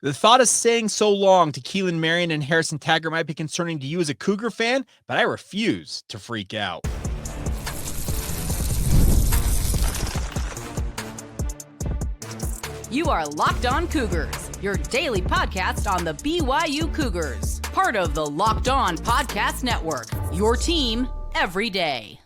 The thought of saying so long to Keelan Marion and Harrison Taggart might be concerning to you as a Cougar fan, but I refuse to freak out. You are Locked On Cougars, your daily podcast on the BYU Cougars, part of the Locked On Podcast Network, your team every day.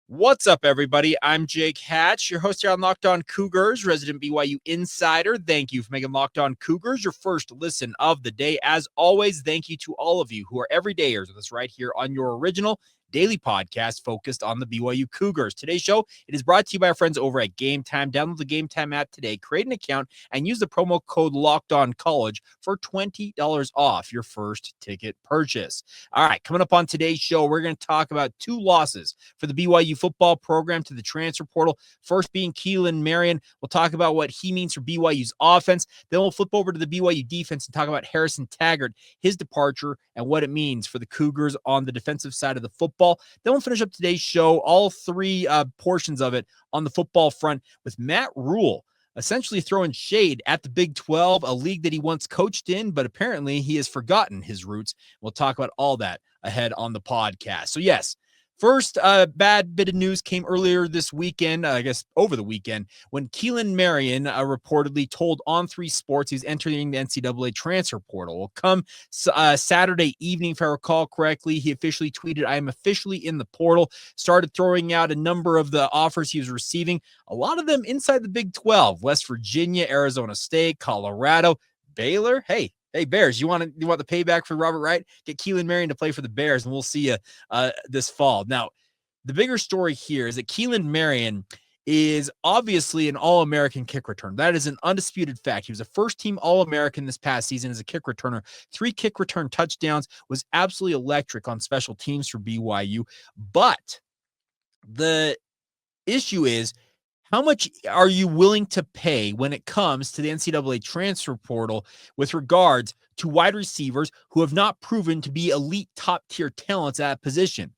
What's up, everybody? I'm Jake Hatch, your host here on Locked On Cougars, resident BYU insider. Thank you for making Locked On Cougars your first listen of the day. As always, thank you to all of you who are everydayers with us right here on your original daily podcast focused on the BYU Cougars. Today's show, it is brought to you by our friends over at Game Time. Download the Game Time app today, create an account, and use the promo code LOCKEDONCollege for $20 off your first ticket purchase. All right, coming up on today's show, we're going to talk about two losses for the BYU football program to the transfer portal. First being Keelan Marion. We'll talk about what he means for BYU's offense. Then we'll flip over to the BYU defense and talk about Harrison Taggart, his departure, and what it means for the Cougars on the defensive side of the football. Then we'll finish up today's show, all three portions of it on the football front, with Matt Rhule essentially throwing shade at the Big 12, a league that he once coached in, but apparently he has forgotten his roots. We'll talk about all that ahead on the podcast. So yes, first bad bit of news came earlier this weekend, I guess over the weekend, when Keelan Marion reportedly told On3 Sports he's entering the NCAA transfer portal. Well, come Saturday evening, if I recall correctly, he officially tweeted, "I am officially in the portal," started throwing out a number of the offers he was receiving, a lot of them inside the Big 12, West Virginia, Arizona State, Colorado, Baylor. Hey, Bears, you want the payback for Robert Wright? Get Keelan Marion to play for the Bears, and we'll see you this fall. Now, the bigger story here is that Keelan Marion is obviously an All-American kick returner. That is an undisputed fact. He was a first-team All-American this past season as a kick returner. 3 kick return touchdowns, was absolutely electric on special teams for BYU. But the issue is, how much are you willing to pay when it comes to the NCAA transfer portal with regards to wide receivers who have not proven to be elite top-tier talents at that position?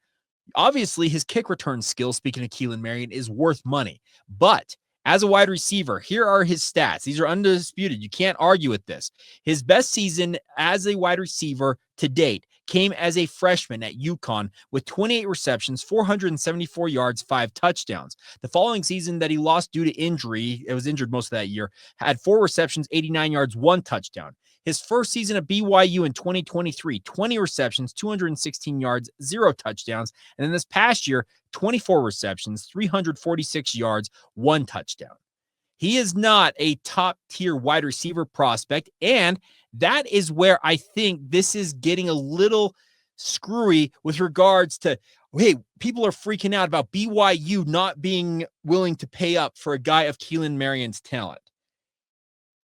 Obviously, his kick return skill, speaking of Keelan Marion, is worth money. But as a wide receiver, here are his stats. These are undisputed. You can't argue with this. His best season as a wide receiver to date came as a freshman at UConn with 28 receptions, 474 yards, 5 touchdowns. The following season that he lost due to injury, it was injured most of that year, had 4 receptions, 89 yards, 1 touchdown. His first season at BYU in 2023, 20 receptions, 216 yards, 0 touchdowns. And then this past year, 24 receptions, 346 yards, 1 touchdown. He is not a top-tier wide receiver prospect, and that is where I think this is getting a little screwy with regards to, hey, people are freaking out about BYU not being willing to pay up for a guy of Keelan Marion's talent.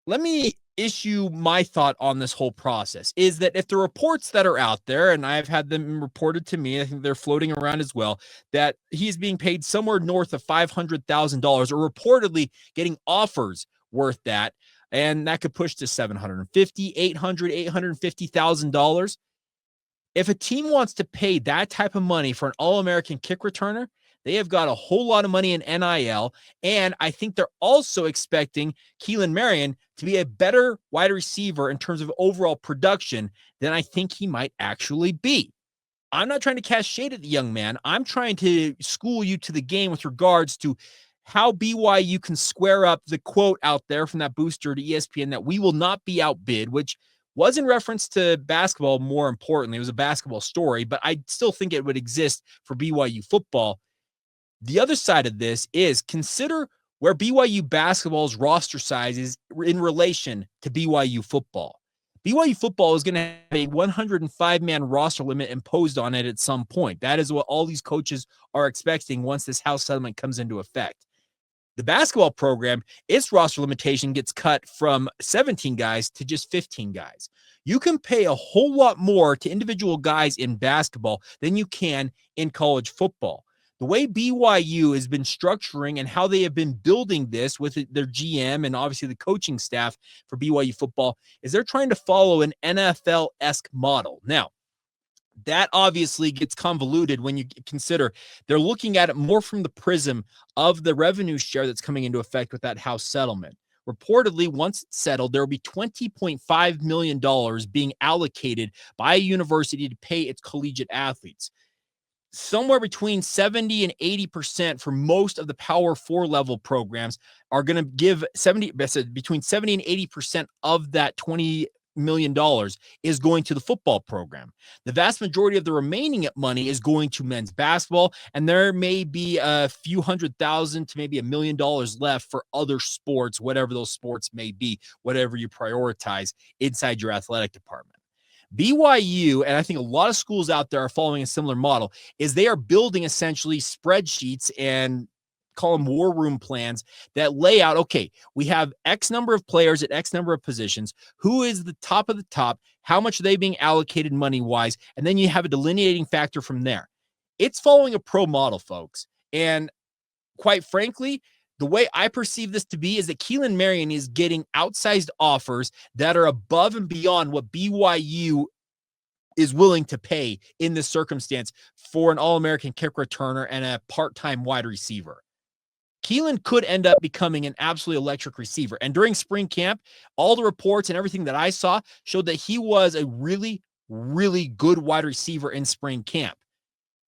Let me issue my thought on this whole process is that if the reports that are out there, and I've had them reported to me, I think they're floating around as well, that he's being paid somewhere north of $500,000 or reportedly getting offers worth that, and that could push to $750,000, $800,000, $850,000. If a team wants to pay that type of money for an All-American kick returner, they have got a whole lot of money in NIL, and I think they're also expecting Keelan Marion to be a better wide receiver in terms of overall production than I think he might actually be. I'm not trying to cast shade at the young man. I'm trying to school you to the game with regards to how BYU can square up the quote out there from that booster to ESPN that we will not be outbid, which was in reference to basketball more importantly. It was a basketball story, but I still think it would exist for BYU football. The other side of this is consider where BYU basketball's roster size is in relation to BYU football. BYU football is going to have a 105-man roster limit imposed on it at some point. That is what all these coaches are expecting once this house settlement comes into effect. The basketball program, its roster limitation gets cut from 17 guys to just 15 guys. You can pay a whole lot more to individual guys in basketball than you can in college football. The way BYU has been structuring and how they have been building this with their GM and obviously the coaching staff for BYU football is they're trying to follow an NFL-esque model. Now, that obviously gets convoluted when you consider they're looking at it more from the prism of the revenue share that's coming into effect with that house settlement. reportedly, once it's settled, there will be $20.5 million being allocated by a university to pay its collegiate athletes. Somewhere between 70 and 80% for most of the Power 4 level programs are going to give between 70 and 80% of that $20 million is going to the football program. The vast majority of the remaining money is going to men's basketball, and there may be a few $100,000 to maybe $1 million left for other sports, whatever those sports may be, whatever you prioritize inside your athletic department. BYU, and I think a lot of schools out there are following a similar model, is they are building essentially spreadsheets and call them war room plans that lay out, okay, we have X number of players at X number of positions. Who is the top of the top? How much are they being allocated money-wise? And then you have a delineating factor from there. It's following a pro model, folks. And quite frankly, the way I perceive this to be is that Keelan Marion is getting outsized offers that are above and beyond what BYU is willing to pay in this circumstance for an All-American kick returner and a part-time wide receiver. Keelan could end up becoming an absolutely electric receiver. And during spring camp, all the reports and everything that I saw showed that he was a really, really good wide receiver in spring camp.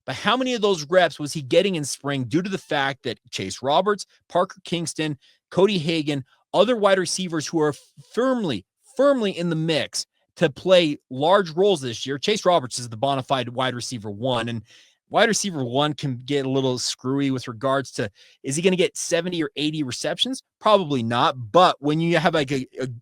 But how many of those reps was he getting in spring due to the fact that Chase Roberts, Parker Kingston, Cody Hagan, other wide receivers who are firmly in the mix to play large roles this year? Chase Roberts is the bona fide wide receiver one, and wide receiver one can get a little screwy with regards to, is he going to get 70 or 80 receptions? Probably not. But when you have like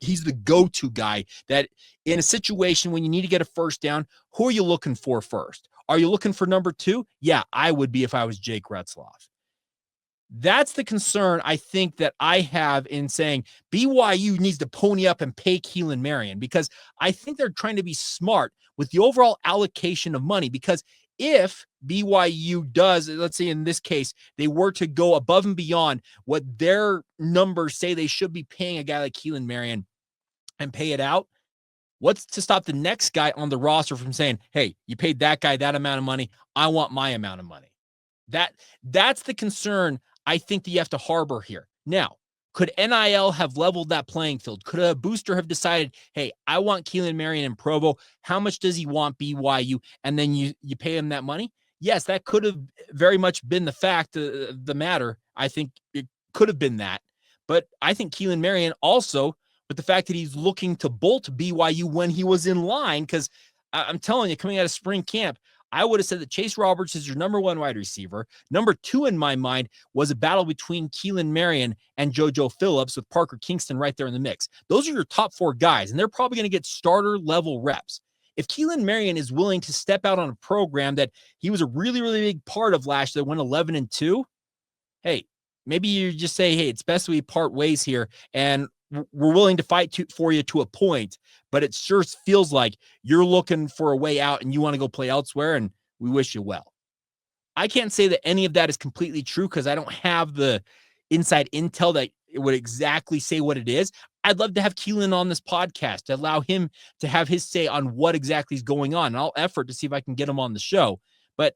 he's the go-to guy that in a situation when you need to get a first down, who are you looking for first? Are you looking for number two? Yeah, I would be if I was Jake Retzloff. That's the concern I think that I have in saying BYU needs to pony up and pay Keelan Marion, because I think they're trying to be smart with the overall allocation of money. Because if BYU does, let's say in this case, they were to go above and beyond what their numbers say they should be paying a guy like Keelan Marion and pay it out, what's to stop the next guy on the roster from saying, hey, you paid that guy that amount of money, I want my amount of money? That's the concern I think that you have to harbor here. Now, could NIL have leveled that playing field? Could a booster have decided, hey, I want Keelan Marion in Provo. How much does he want BYU? And then you pay him that money? Yes, that could have very much been the fact of the matter. I think it could have been that. But I think Keelan Marion also, with the fact that he's looking to bolt BYU when he was in line, because I'm telling you, coming out of spring camp, I would have said that Chase Roberts is your number one wide receiver. Number two in my mind was a battle between Keelan Marion and JoJo Phillips, with Parker Kingston right there in the mix. Those are your top four guys, and they're probably going to get starter level reps. If Keelan Marion is willing to step out on a program that he was a really, really big part of last year that went 11-2, hey, maybe you just say, hey, it's best we part ways here, and we're willing to fight for you to a point, but it sure feels like you're looking for a way out and you want to go play elsewhere, and we wish you well. I can't say that any of that is completely true because I don't have the inside intel that it would exactly say what it is. I'd love to have Keelan on this podcast to allow him to have his say on what exactly is going on. And I'll effort to see if I can get him on the show. But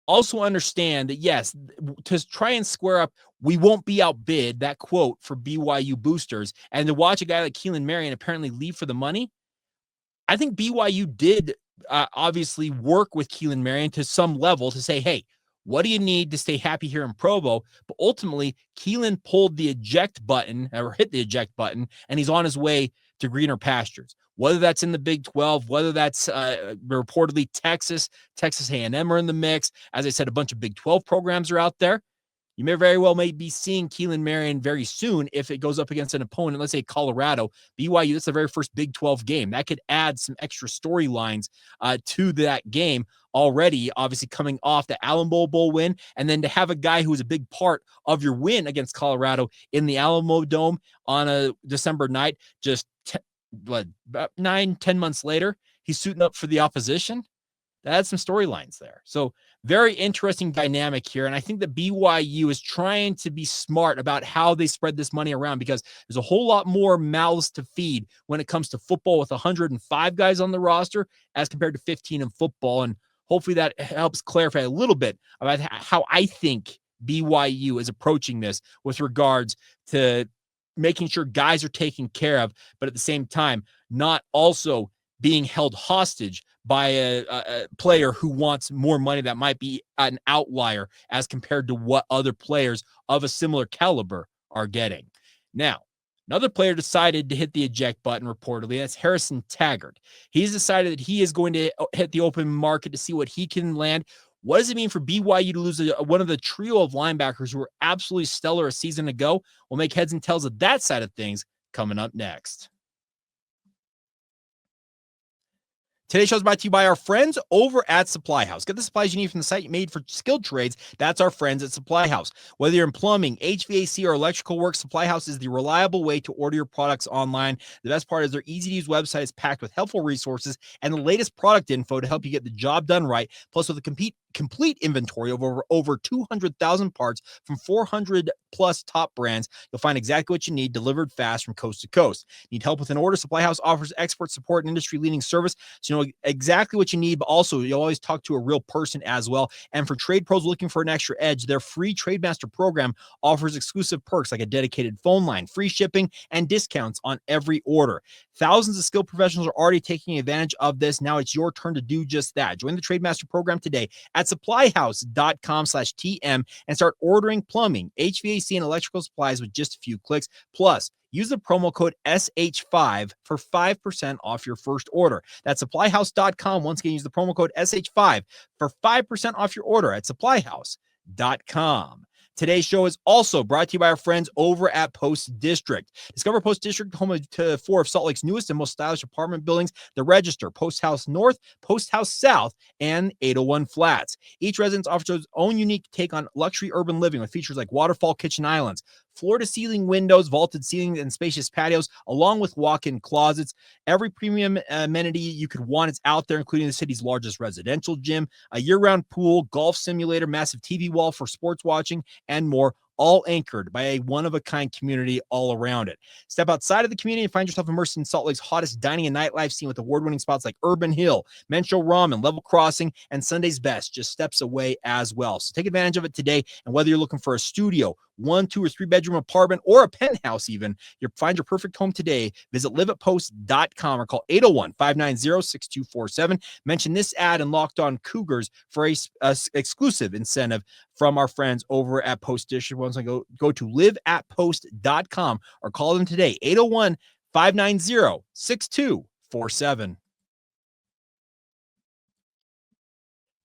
also understand that, yes, to try and square up, we won't be outbid, that quote for BYU boosters, and to watch a guy like Keelan Marion apparently leave for the money. I think BYU did obviously work with Keelan Marion to some level to say, hey, what do you need to stay happy here in Provo? But ultimately, Keelan pulled the eject button, or hit the eject button, and he's on his way to greener pastures. Whether that's in the Big 12, whether that's reportedly Texas A&M are in the mix. As I said, a bunch of Big 12 programs are out there. You may very well be seeing Keelan Marion very soon if it goes up against an opponent, let's say Colorado. BYU, that's the very first Big 12 game. That could add some extra storylines to that game already, obviously coming off the Alamo Bowl win, and then to have a guy who was a big part of your win against Colorado in the Alamo Dome on a December night, just about 9-10 months later, he's suiting up for the opposition. That had some storylines there. So very interesting dynamic here. And I think that BYU is trying to be smart about how they spread this money around, because there's a whole lot more mouths to feed when it comes to football with 105 guys on the roster as compared to 15 in football. And hopefully that helps clarify a little bit about how I think BYU is approaching this with regards to making sure guys are taken care of, but at the same time, not also being held hostage by a player who wants more money that might be an outlier as compared to what other players of a similar caliber are getting. Now, another player decided to hit the eject button reportedly. That's Harrison Taggart. He's decided that he is going to hit the open market to see what he can land. What does it mean for BYU to lose one of the trio of linebackers who were absolutely stellar a season ago? We'll make heads and tails of that side of things coming up next. Today's show is brought to you by our friends over at Supply House. Get the supplies you need from the site made for skilled trades. That's our friends at Supply House. Whether you're in plumbing, HVAC, or electrical work, Supply House is the reliable way to order your products online. The best part is their easy-to-use website is packed with helpful resources and the latest product info to help you get the job done right. Plus, with a complete inventory of over 200,000 parts from 400 plus top brands, you'll find exactly what you need delivered fast from coast to coast. Need help with an order? Supply House offers expert support and industry-leading service, so you know exactly what you need, but also you'll always talk to a real person as well. And for trade pros looking for an extra edge, their free Trademaster program offers exclusive perks like a dedicated phone line, free shipping, and discounts on every order. Thousands of skilled professionals are already taking advantage of this. Now it's your turn to do just that. Join the Trademaster program today at supplyhouse.com/TM and start ordering plumbing, HVAC, and electrical supplies with just a few clicks. Plus, use the promo code SH5 for 5% off your first order. That's supplyhouse.com. Once again, use the promo code SH5 for 5% off your order at supplyhouse.com. Today's show is also brought to you by our friends over at Post District. Discover Post District, home to 4 of Salt Lake's newest and most stylish apartment buildings, The Register, Post House North, Post House South, and 801 Flats. Each residence offers its own unique take on luxury urban living with features like waterfall kitchen islands, floor-to-ceiling windows, vaulted ceilings, and spacious patios, along with walk-in closets. Every premium amenity you could want is out there, including the city's largest residential gym, a year-round pool, golf simulator, massive TV wall for sports watching, and more, all anchored by a one-of-a-kind community all around it. Step outside of the community and find yourself immersed in Salt Lake's hottest dining and nightlife scene with award-winning spots like Urban Hill, Mencho Ramen, Level Crossing, and Sunday's Best, just steps away as well. So take advantage of it today, and whether you're looking for a studio, 1, 2, or 3 bedroom apartment, or a penthouse even, find your perfect home today. Visit liveatpost.com or call 801-590-6247. Mention this ad and Locked On Cougars for a exclusive incentive from our friends over at Post District. Once I go to liveatpost.com or call them today, 801-590-6247.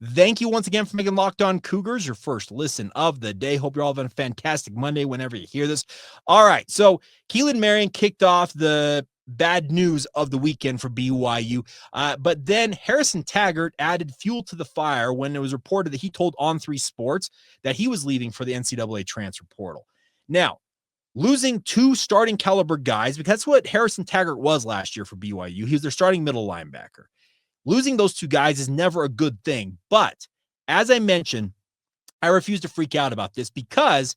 Thank you once again for making Locked On Cougars your first listen of the day. Hope you're all having a fantastic Monday whenever you hear this. All right, so Keelan Marion kicked off the bad news of the weekend for BYU, but then Harrison Taggart added fuel to the fire when it was reported that he told On3 Sports that he was leaving for the NCAA transfer portal. Now, losing 2 starting caliber guys, because that's what Harrison Taggart was last year for BYU. He was their starting middle linebacker. Losing those 2 guys is never a good thing. But as I mentioned, I refuse to freak out about this because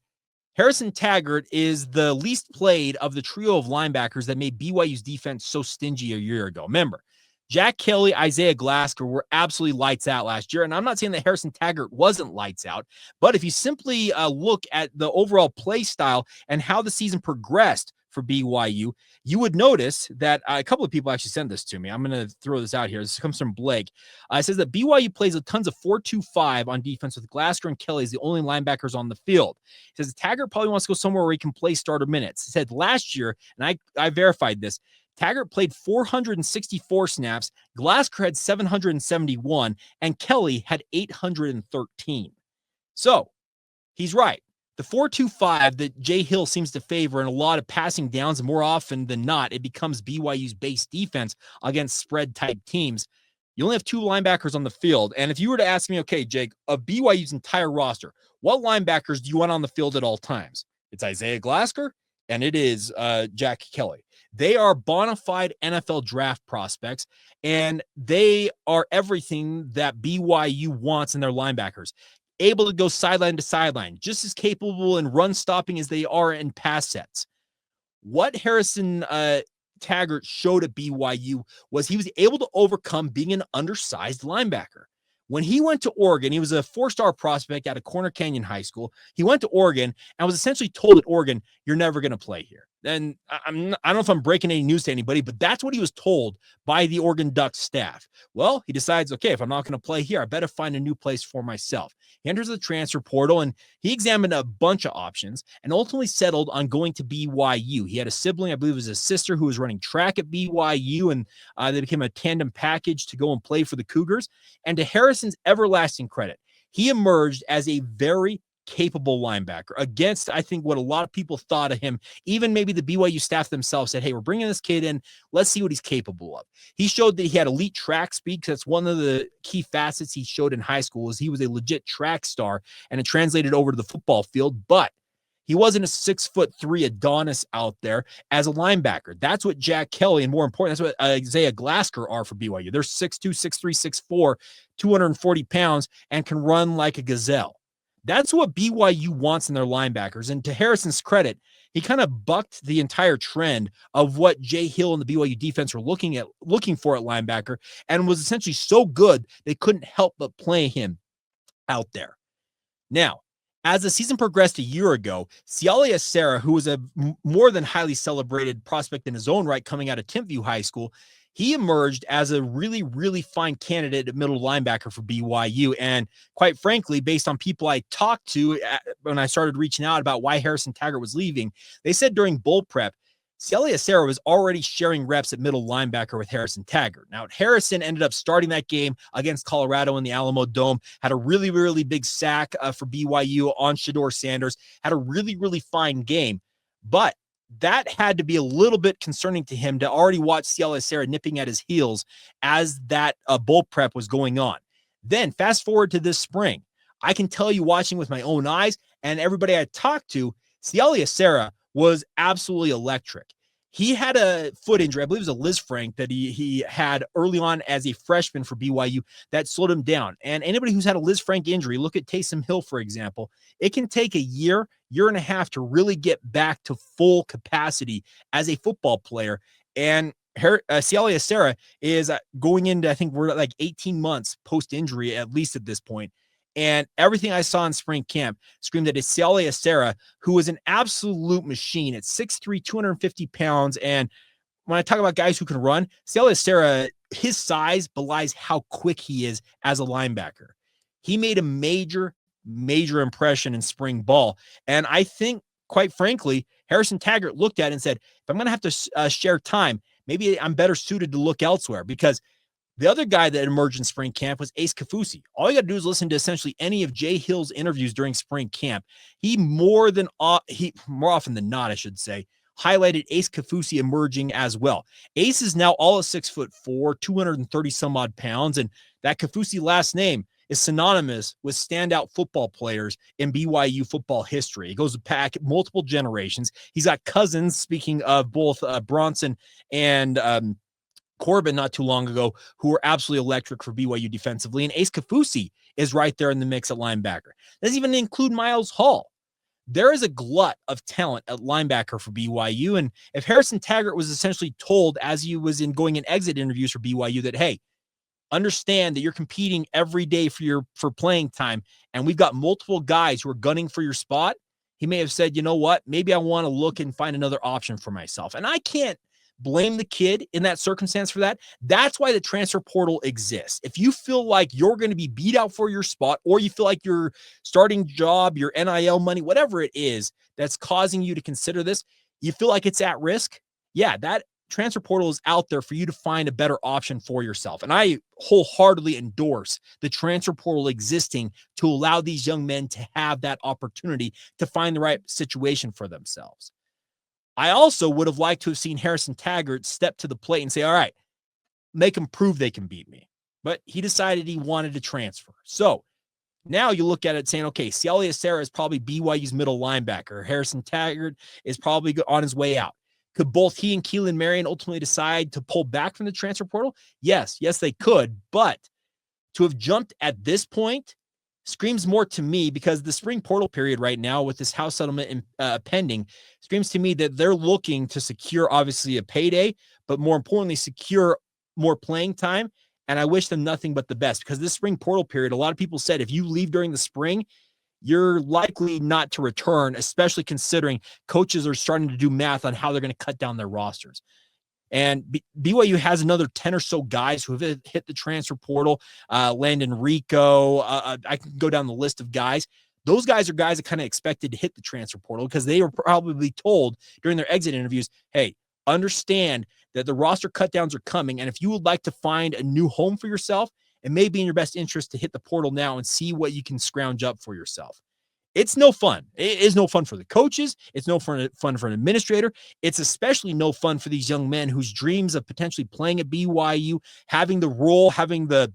Harrison Taggart is the least played of the trio of linebackers that made BYU's defense so stingy a year ago. Remember, Jack Kelly, Isaiah Glasgow were absolutely lights out last year. And I'm not saying that Harrison Taggart wasn't lights out, but if you simply look at the overall play style and how the season progressed for BYU, you would notice that a couple of people actually sent this to me. I'm going to throw this out here. This comes from Blake. It says that BYU plays a tons of 4-2-5 on defense with Glasgow and Kelly as the only linebackers on the field. He says Taggart probably wants to go somewhere where he can play starter minutes. He said last year, and I verified this, Taggart played 464 snaps, Glasgow had 771, and Kelly had 813. So he's right. The 4-2-5 that Jay Hill seems to favor in a lot of passing downs, and more often than not, it becomes BYU's base defense against spread-type teams. You only have 2 linebackers on the field. And if you were to ask me, okay, Jake, of BYU's entire roster, what linebackers do you want on the field at all times? It's Isaiah Glasgow, and it is Jack Kelly. They are bona fide NFL draft prospects, and they are everything that BYU wants in their linebackers. Able to go sideline to sideline, just as capable in run stopping as they are in pass sets. What Harrison Taggart showed at BYU was he was able to overcome being an undersized linebacker. When he went to Oregon, he was a 4-star prospect out of Corner Canyon High School. He went to Oregon and was essentially told at Oregon, you're never going to play here. And I don't know if I'm breaking any news to anybody, but that's what he was told by the Oregon Ducks staff. Well, he decides, okay, if I'm not going to play here, I better find a new place for myself. He enters the transfer portal and he examined a bunch of options and ultimately settled on going to BYU. He had a sibling, I believe it was his sister, who was running track at BYU, and they became a tandem package to go and play for the Cougars. And to Harrison's everlasting credit, he emerged as a very capable linebacker against, I think, what a lot of people thought of him. Even maybe the BYU staff themselves said, hey, we're bringing this kid in. Let's see what he's capable of. He showed that he had elite track speed, because that's one of the key facets he showed in high school, is he was a legit track star, and it translated over to the football field. But he wasn't a 6'3" Adonis out there as a linebacker. That's what Jack Kelly, and more important, that's what Isaiah Glasker are for BYU. They're 6'2", 6'3", 6'4", 240 pounds, and can run like a gazelle. That's what BYU wants in their linebackers. And to Harrison's credit, he kind of bucked the entire trend of what Jay Hill and the BYU defense were looking for at linebacker, and was essentially so good they couldn't help but play him out there. Now, as the season progressed a year ago, Siale Acera, who was a more than highly celebrated prospect in his own right coming out of Timpview High School, he emerged as a really, really fine candidate at middle linebacker for BYU. And quite frankly, based on people I talked to when I started reaching out about why Harrison Taggart was leaving, they said during bowl prep, Siale Acera was already sharing reps at middle linebacker with Harrison Taggart. Now, Harrison ended up starting that game against Colorado in the Alamo Dome, had a really, really big sack for BYU on Shedeur Sanders, had a really, really fine game. But that had to be a little bit concerning to him to already watch Siale Acera nipping at his heels as that bowl prep was going on. Then fast forward to this spring. I can tell you, watching with my own eyes and everybody I talked to, Siale Acera was absolutely electric. He had a foot injury, I believe it was a Liz Frank, that he had early on as a freshman for BYU that slowed him down. And anybody who's had a Liz Frank injury, look at Taysom Hill, for example, it can take a year and a half to really get back to full capacity as a football player. And Siale Acera is going into, I think we're like 18 months post-injury, at least at this point. And everything I saw in spring camp screamed that it's Siale Acera, who was an absolute machine at 6'3", 250 pounds. And when I talk about guys who can run, Siale Acera, his size belies how quick he is as a linebacker. He made a major impression in spring ball. And I think, quite frankly, Harrison Taggart looked at it and said, if I'm going to have to share time, maybe I'm better suited to look elsewhere, because the other guy that emerged in spring camp was Ace Kaufusi. All you got to do is listen to essentially any of Jay Hill's interviews during spring camp. He more often than not, I should say, highlighted Ace Kaufusi emerging as well. Ace is now all of 6'4", 230 some odd pounds, and that Kaufusi last name is synonymous with standout football players in BYU football history. It goes back multiple generations. He's got cousins, speaking of both Bronson and Corbin not too long ago, who were absolutely electric for BYU defensively. And Ace Kaufusi is right there in the mix at linebacker. Doesn't even include Miles Hall. There is a glut of talent at linebacker for BYU. And if Harrison Taggart was essentially told as he was in going in exit interviews for BYU that, hey, understand that you're competing every day for playing time, and we've got multiple guys who are gunning for your spot, he may have said, you know what, maybe I want to look and find another option for myself. And I can't blame the kid in that circumstance for that. That's why the transfer portal exists. If you feel like you're going to be beat out for your spot, or you feel like your starting job, your NIL money, whatever it is that's causing you to consider this, you feel like it's at risk, yeah, that transfer portal is out there for you to find a better option for yourself. And I wholeheartedly endorse the transfer portal existing to allow these young men to have that opportunity to find the right situation for themselves. I also would have liked to have seen Harrison Taggart step to the plate and say, all right, make them prove they can beat me. But he decided he wanted to transfer. So now you look at it saying, okay, Siale Acera is probably BYU's middle linebacker. Harrison Taggart is probably on his way out. Could both he and Keelan Marion ultimately decide to pull back from the transfer portal? Yes, they could. But to have jumped at this point screams more to me, because the spring portal period right now with this house settlement pending screams to me that they're looking to secure, obviously, a payday, but more importantly, secure more playing time. And I wish them nothing but the best, because this spring portal period, a lot of people said if you leave during the spring, you're likely not to return, especially considering coaches are starting to do math on how they're going to cut down their rosters. And BYU has another 10 or so guys who have hit the transfer portal. Landon Rico. I can go down the list of guys. Those guys are guys that kind of expected to hit the transfer portal because they were probably told during their exit interviews, hey, understand that the roster cutdowns are coming. And if you would like to find a new home for yourself, it may be in your best interest to hit the portal now and see what you can scrounge up for yourself. It's no fun. It is no fun for the coaches. It's no fun for an administrator. It's especially no fun for these young men whose dreams of potentially playing at BYU, having the role, having the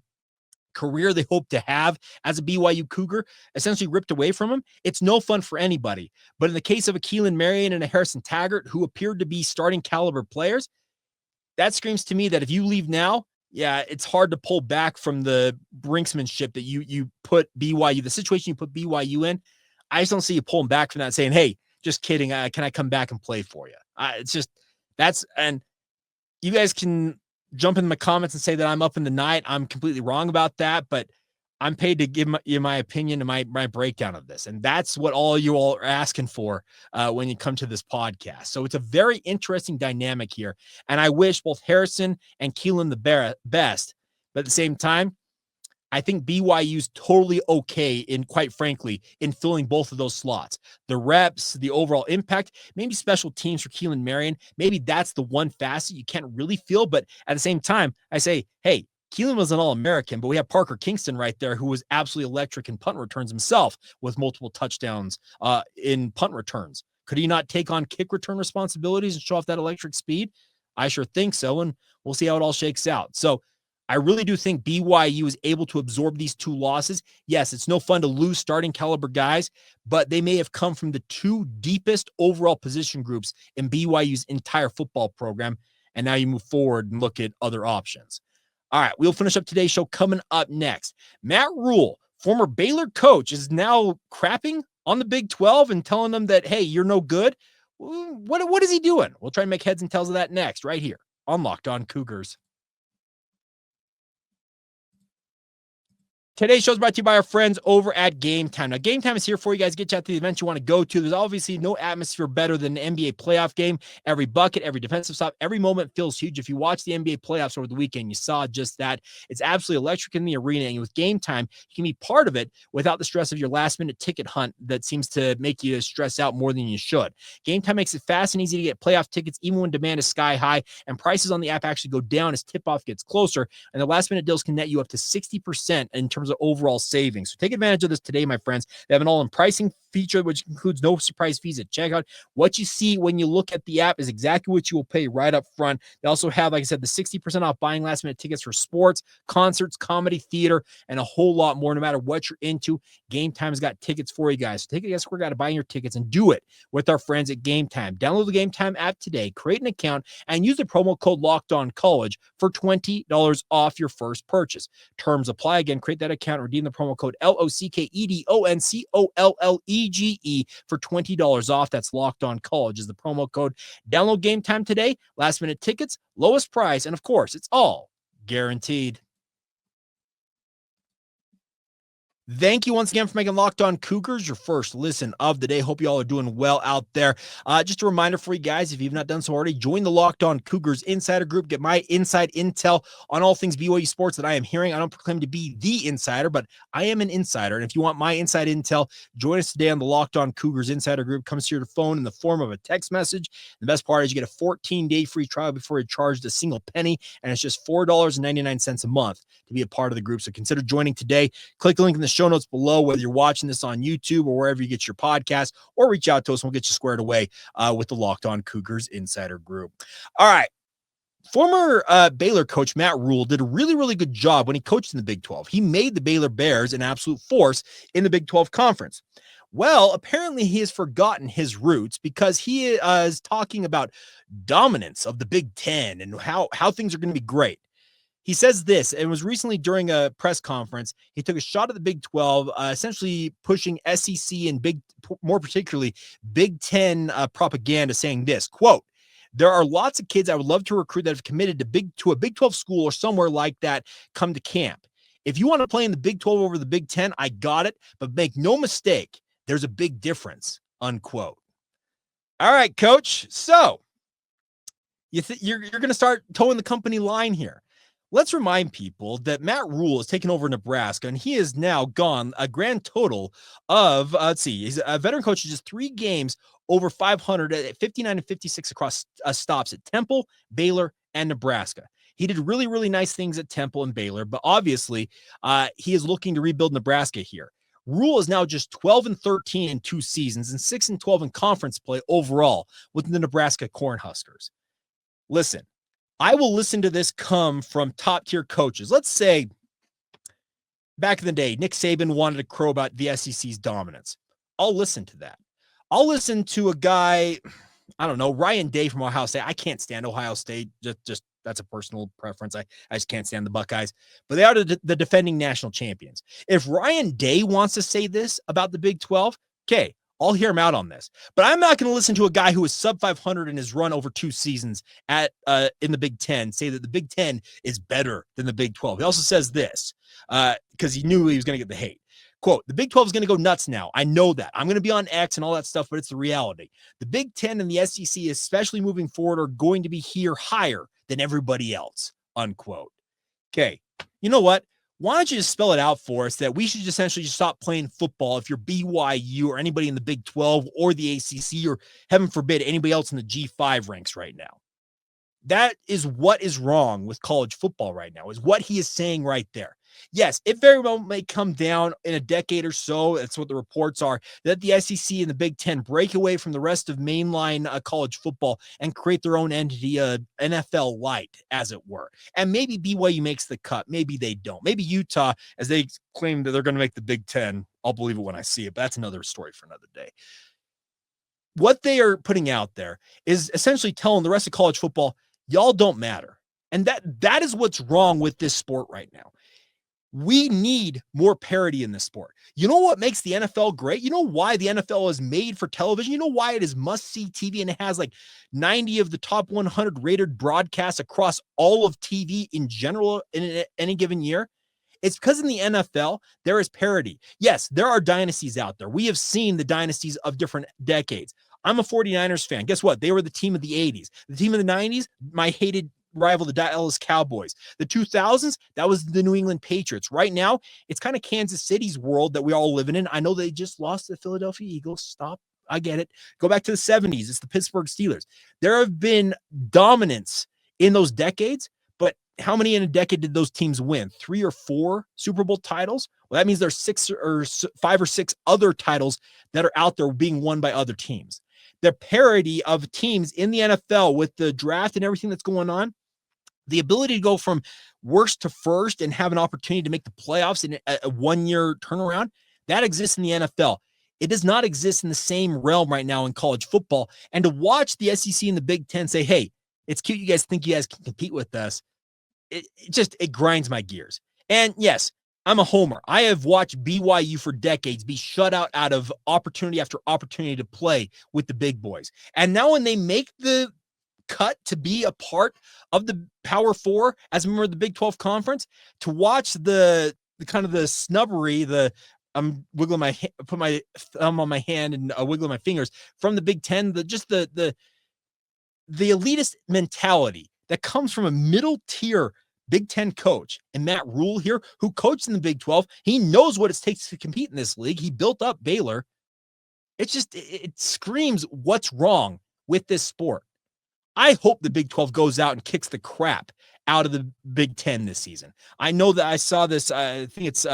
career they hope to have as a BYU Cougar essentially ripped away from them. It's no fun for anybody. But in the case of a Keelan Marion and a Harrison Taggart, who appeared to be starting caliber players, that screams to me that if you leave now, yeah, it's hard to pull back from the brinksmanship that you put BYU, the situation you put BYU in. I just don't see you pulling back from that, saying, hey, just kidding. Can I come back and play for you? It's just and you guys can jump in the comments and say that I'm up in the night. I'm completely wrong about that, but I'm paid to give you my opinion and my breakdown of this. And that's what all you all are asking for when you come to this podcast. So it's a very interesting dynamic here. And I wish both Harrison and Keelan the best, but at the same time, I think BYU's totally okay in, quite frankly, in filling both of those slots. The reps, the overall impact, maybe special teams for Keelan Marion. Maybe that's the one facet you can't really feel. But at the same time, I say, hey, Keelan was an All-American, but we have Parker Kingston right there who was absolutely electric in punt returns himself with multiple touchdowns in punt returns. Could he not take on kick return responsibilities and show off that electric speed? I sure think so, and we'll see how it all shakes out. So I really do think BYU is able to absorb these two losses. Yes, it's no fun to lose starting caliber guys, but they may have come from the two deepest overall position groups in BYU's entire football program. And now you move forward and look at other options. All right, we'll finish up today's show coming up next. Matt Rhule, former Baylor coach, is now crapping on the Big 12 and telling them that, hey, you're no good. What is he doing? We'll try and make heads and tails of that next, right here on Locked On Cougars. Today's show is brought to you by our friends over at Game Time. Now, Game Time is here for you guys. Get you out to the events you want to go to. There's obviously no atmosphere better than an NBA playoff game. Every bucket, every defensive stop, every moment feels huge. If you watch the NBA playoffs over the weekend, you saw just that. It's absolutely electric in the arena. And with Game Time, you can be part of it without the stress of your last-minute ticket hunt that seems to make you stress out more than you should. Game Time makes it fast and easy to get playoff tickets, even when demand is sky high, and prices on the app actually go down as tip-off gets closer. And the last-minute deals can net you up to 60% in terms of overall savings. So take advantage of this today, my friends. They have an all-in pricing feature, which includes no surprise fees at checkout. What you see when you look at the app is exactly what you will pay right up front. They also have, like I said, the 60% off buying last-minute tickets for sports, concerts, comedy, theater, and a whole lot more. No matter what you're into, Game Time's got tickets for you guys. So take a guess where you got to buy your tickets and do it with our friends at Game Time. Download the Game Time app today, create an account, and use the promo code LOCKEDONCollege for $20 off your first purchase. Terms apply. Again, create that account, redeem the promo code LOCKEDONCOLLEGE for $20 off. That's Locked On College is the promo code. Download Game Time today. Last minute tickets, lowest price, and of course, it's all guaranteed. Thank you once again for making Locked On Cougars your first listen of the day. Hope you all are doing well out there. Just a reminder for you guys, if you've not done so already, join the Locked On Cougars Insider Group. Get my inside intel on all things BYU sports that I am hearing. I don't proclaim to be the insider, but I am an insider. And if you want my inside intel, join us today on the Locked On Cougars Insider Group. Comes to your phone in the form of a text message. The best part is you get a 14-day free trial before you're charged a single penny, and it's just $4.99 a month to be a part of the group. So consider joining today. Click the link in the show notes below, whether you're watching this on YouTube or wherever you get your podcast, or reach out to us and we'll get you squared away with the Locked On Cougars Insider Group. All right. Former Baylor coach Matt Rhule did a really, really good job when he coached in the Big 12. He made the Baylor Bears an absolute force in the Big 12 conference. Well, apparently he has forgotten his roots because he is talking about dominance of the Big 10 and how things are going to be great. He says this, and it was recently during a press conference. He took a shot at the Big 12, essentially pushing SEC and more particularly Big 10 propaganda, saying this, quote, "There are lots of kids I would love to recruit that have committed to a Big 12 school or somewhere like that come to camp. If you want to play in the Big 12 over the Big 10, I got it. But make no mistake, there's a big difference, unquote. All right, coach. So you're going to start towing the company line here. Let's remind people that Matt Rhule has taken over Nebraska, and he has now gone a grand total of, he's a veteran coach of just 3 games over 500 at 59 and 56 across stops at Temple, Baylor, and Nebraska. He did really, really nice things at Temple and Baylor, but obviously he is looking to rebuild Nebraska here. Rhule is now just 12 and 13 in 2 seasons and 6 and 12 in conference play overall with the Nebraska Cornhuskers. Listen, I will listen to this come from top-tier coaches. Let's say back in the day, Nick Saban wanted to crow about the SEC's dominance. I'll listen to that. I'll listen to a guy, I don't know, Ryan Day from Ohio State. I can't stand Ohio State. Just that's a personal preference. I just can't stand the Buckeyes. But they are the defending national champions. If Ryan Day wants to say this about the Big 12, okay, I'll hear him out on this. But I'm not going to listen to a guy who is sub 500 in his run over 2 seasons at in the Big 10 say that the Big 10 is better than the Big 12. He also says this because he knew he was going to get the hate. Quote, the Big 12 is going to go nuts now. I know that. I'm going to be on X and all that stuff, but it's the reality. The Big 10 and the SEC, especially moving forward, are going to be here higher than everybody else, unquote. Okay, you know what? Why don't you just spell it out for us that we should essentially just stop playing football if you're BYU or anybody in the Big 12 or the ACC or, heaven forbid, anybody else in the G5 ranks right now. That is what is wrong with college football right now, is what he is saying right there. Yes, it very well may come down in a decade or so. That's what the reports are, that the SEC and the Big 10 break away from the rest of mainline college football and create their own entity, NFL light, as it were. And maybe BYU makes the cut. Maybe they don't. Maybe Utah, as they claim that they're going to make the Big 10. I'll believe it when I see it, but that's another story for another day. What they are putting out there is essentially telling the rest of college football, y'all don't matter. And that is what's wrong with this sport right now. We need more parity in this sport. You know what makes the NFL great? You know why the NFL is made for television? You know why it is must-see TV and it has like 90 of the top 100 rated broadcasts across all of TV in general in any given year? It's because in the NFL, there is parity. Yes, there are dynasties out there. We have seen the dynasties of different decades. I'm a 49ers fan. Guess what? They were the team of the 80s. The team of the 90s, my hated rival, the Dallas Cowboys. The 2000s, that was the New England Patriots. Right now, it's kind of Kansas City's world that we're all living in. I know they just lost to the Philadelphia Eagles. Stop. I get it. Go back to the 70s. It's the Pittsburgh Steelers. There have been dominance in those decades, but how many in a decade did those teams win? 3 or 4 Super Bowl titles? Well, that means there's 5 or 6 other titles that are out there being won by other teams. The parity of teams in the NFL with the draft and everything that's going on, the ability to go from worst to first and have an opportunity to make the playoffs in a 1-year turnaround, that exists in the NFL. It does not exist in the same realm right now in college football. And to watch the SEC and the Big 10 say, hey, it's cute you guys think you guys can compete with us, it grinds my gears. And yes, I'm a homer. I have watched BYU for decades be shut out of opportunity after opportunity to play with the big boys. And now when they make the cut to be a part of the Power Four as a member of the Big 12 Conference, to watch the kind of the snubbery, I'm wiggling put my thumb on my hand and wiggling my fingers from the Big 10, the elitist mentality that comes from a middle tier Big 10 coach and Matt Rhule here, who coached in the Big 12. He knows what it takes to compete in this league. He built up Baylor. It screams what's wrong with this sport. I hope the Big 12 goes out and kicks the crap out of the Big 10 this season. I know that I saw this. I think it's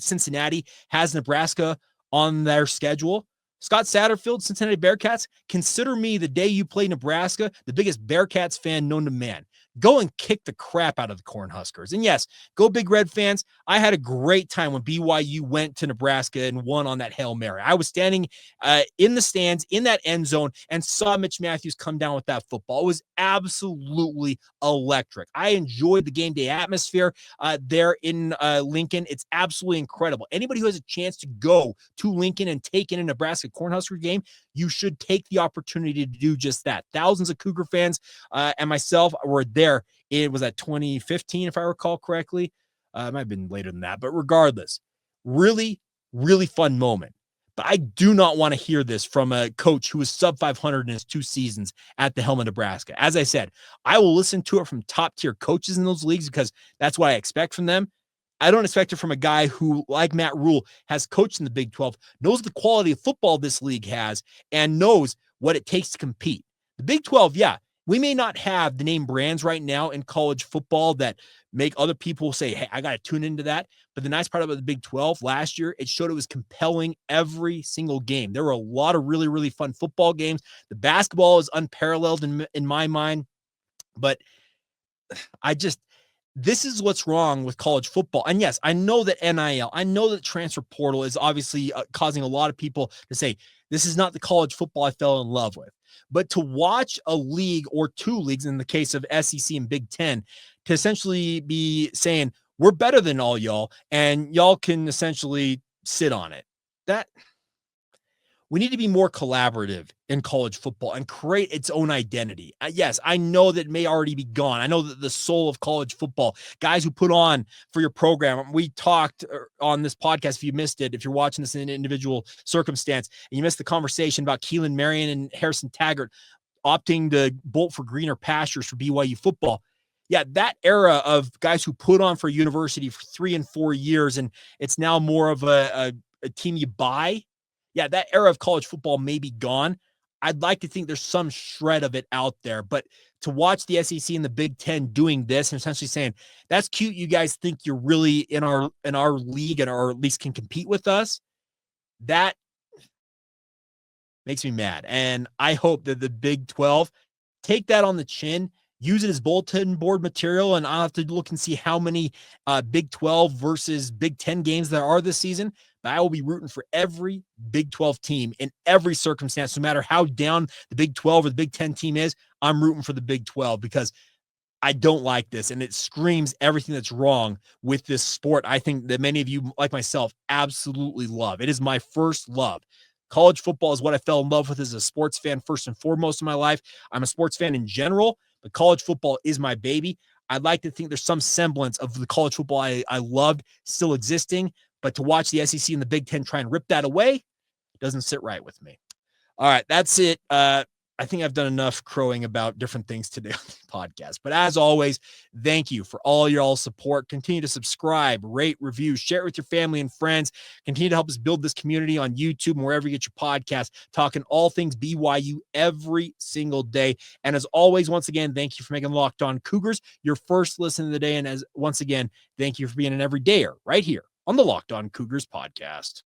Cincinnati has Nebraska on their schedule. Scott Satterfield, Cincinnati Bearcats, consider me the day you play Nebraska the biggest Bearcats fan known to man. Go and kick the crap out of the Cornhuskers. And yes, go Big Red fans. I had a great time when BYU went to Nebraska and won on that Hail Mary. I was standing in the stands in that end zone and saw Mitch Matthews come down with that football. It was absolutely electric. I enjoyed the game day atmosphere there in Lincoln. It's absolutely incredible. Anybody who has a chance to go to Lincoln and take in a Nebraska Cornhusker game, you should take the opportunity to do just that. Thousands of Cougar fans and myself were there. It was at 2015, if I recall correctly. It might have been later than that, but regardless, really, really fun moment. But I do not want to hear this from a coach who was sub 500 in his 2 seasons at the helm of Nebraska. As I said, I will listen to it from top tier coaches in those leagues because that's what I expect from them. I don't expect it from a guy who, like Matt Rhule, has coached in the Big 12, knows the quality of football this league has, and knows what it takes to compete. The Big 12, yeah, we may not have the name brands right now in college football that make other people say, hey, I got to tune into that. But the nice part about the Big 12 last year, it showed it was compelling every single game. There were a lot of really, really fun football games. The basketball is unparalleled in my mind. But this is what's wrong with college football. And yes, I know that NIL, I know that transfer portal is obviously causing a lot of people to say, this is not the college football I fell in love with. But to watch a league or 2 leagues, in the case of SEC and Big 10, to essentially be saying, we're better than all y'all, and y'all can essentially sit on it. We need to be more collaborative in college football and create its own identity. Yes, I know that may already be gone. I know that the soul of college football, guys who put on for your program, we talked on this podcast, if you missed it, if you're watching this in an individual circumstance, and you missed the conversation about Keelan Marion and Harrison Taggart opting to bolt for greener pastures for BYU football. Yeah, that era of guys who put on for a university for 3 and 4 years, and it's now more of a team you buy. Yeah, that era of college football may be gone. I'd like to think there's some shred of it out there, but to watch the SEC and the Big 10 doing this and essentially saying, that's cute, you guys think you're really in our league and or at least can compete with us, that makes me mad. And I hope that the Big 12 take that on the chin, use it as bulletin board material, and I'll have to look and see how many Big 12 versus Big 10 games there are this season. But I will be rooting for every Big 12 team in every circumstance, no matter how down the Big 12 or the Big 10 team is. I'm rooting for the Big 12 because I don't like this, and it screams everything that's wrong with this sport. I think that many of you, like myself, absolutely love. It is my first love. College football is what I fell in love with as a sports fan first and foremost in my life. I'm a sports fan in general, but college football is my baby. I'd like to think there's some semblance of the college football I loved still existing, but to watch the SEC and the Big 10 try and rip that away doesn't sit right with me. All right, that's it. I think I've done enough crowing about different things today on the podcast. But as always, thank you for all your all support. Continue to subscribe, rate, review, share it with your family and friends. Continue to help us build this community on YouTube and wherever you get your podcast, talking all things BYU every single day. And as always, once again, thank you for making Locked On Cougars your first listen of the day. And as once again, thank you for being an everydayer right here on the Locked On Cougars podcast.